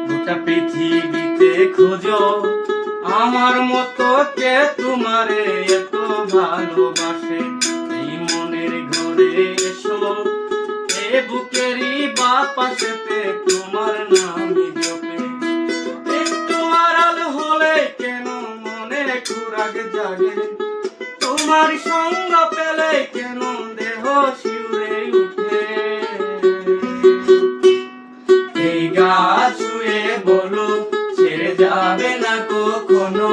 গোটা পৃথিবীতে খোঁজো আমার মতো কে তোমারে এত ভালোবাসে। এই মনের ঘরে এসো, এ বুকেরই বাপাশেতে তোমার নামই জপে। একটু আড়াল হলে কেন মনে কুরাগ জাগে, তোমার সঙ্গ পেলে কেন দেহ শিউরে উঠে। এই গা ছুঁয়ে বলো ছেড়ে যাবে না কখনো,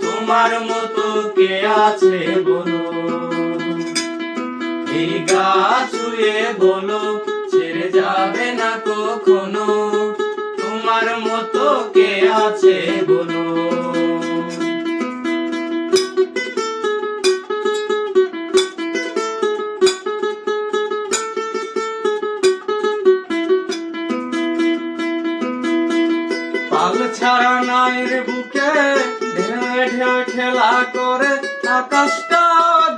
তোমার মতো কে আছে বলো। এই গা ছুঁয়ে বলো ছেড়ে যাবে না কখনো, তোমার মতো কে আছে বলো। পাল ছাড়া নাইর বুকে ঢেউ ঢেউ খেলা করে, আকাশটা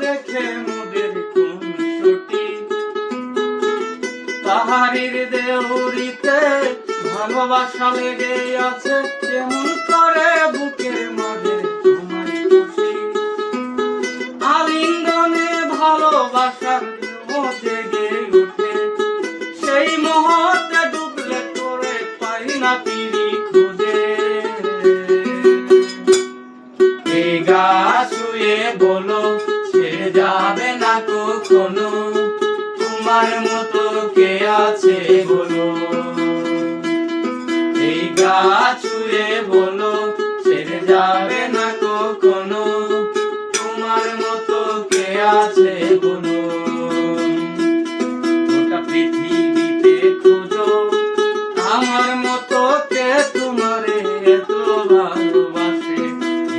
দেখে মোদের খুনসুটি। পাহাড়ির দেউরিতে ভালোবাসা লেগে আছে, যেমন করে বুকের মাঝে তোমার খুশি। আলিঙ্গনে ভালোবাসার মোহ জেগে উঠে, সেই মোহতে ডুবলে করে পাই না পিড়ি খুঁজে। এই গা ছুঁয়ে বলো ছেড়ে যাবে না কখনো, তোমার মতো কে আছে বলো। এই গা ছুঁয়ে বলো ছেড়ে যাবে না কখনো, তোমার মতো কে আছে বলো। গোটা পৃথিবীতে খোঁজো আমার মতো কে তোমারে এত ভালোবাসে।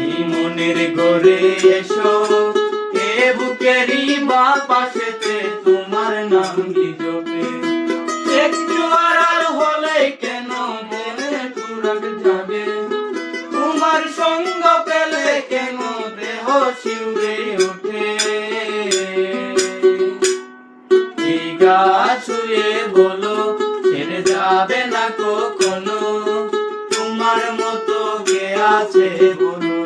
এই মনের ঘরে এসো, এ বুকেরই বাপাশেতে তোমার নামই জপে। একটু আড়াল হলে কেন মনে কুরাগ জাগে, তোমার সঙ্গ পেলে কেন দেহ শিউরে ওঠে। এই গা ছুঁয়ে বলো ছেড়ে যাবে না কখনো, তোমার মতো কে আছে বলো।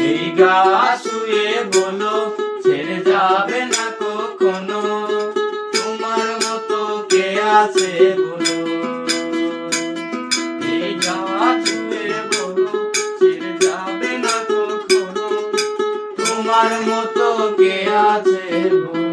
এই গা ছুঁয়ে বলো ছেড়ে যাবে না কখনো, তোমার মতো কে আছে বলো। এই গা ছুঁয়ে বলো ছেড়ে যাবে না কখনো, তোমার মতো কে আছে বলো।